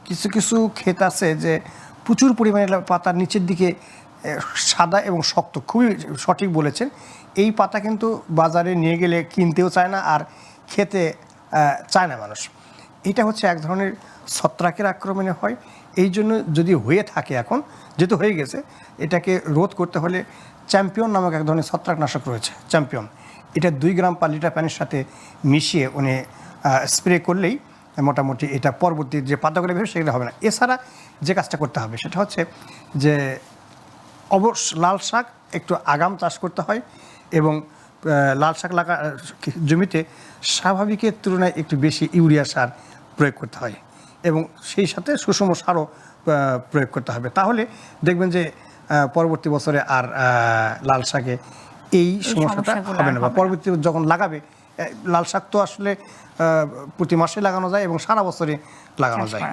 কিছু কিছু ক্ষেত আছে যে প্রচুর পরিমাণে পাতার নিচের দিকে সাদা এবং শক্ত, খুবই সঠিক বলেছেন। এই পাতা কিন্তু বাজারে নিয়ে গেলে কিনতেও চায় না আর খেতে চায় না মানুষ। এটা হচ্ছে এক ধরনের ছত্রাকের আক্রমণে হয়। এই জন্য যদি হয়ে থাকে, এখন যেহেতু হয়ে গেছে, এটাকে রোধ করতে হলে চ্যাম্পিয়ন নামক এক ধরনের ছত্রাকনাশক রয়েছে, চ্যাম্পিয়ন। এটা 2 গ্রাম পার লিটার পানির সাথে মিশিয়ে উনি স্প্রে করলেই মোটামুটি এটা পরবর্তী যে পাতাগুলো বেরোবে সেগুলো হবে না। এছাড়া যে কাজটা করতে হবে সেটা হচ্ছে যে লাল শাক একটু আগাম চাষ করতে হয় এবং লাল শাক জমিতে স্বাভাবিকের তুলনায় একটু বেশি ইউরিয়া সার প্রয়োগ করতে হয় এবং সেই সাথে সুষম সারও প্রয়োগ করতে হবে। তাহলে দেখবেন যে পরবর্তী বছরে আর লাল শাকে এই সমস্যাটা হবে না, বা পরবর্তী যখন লাগাবে। লাল শাক তো আসলে প্রতি মাসে লাগানো যায় এবং সারা বছরে লাগানো যায়।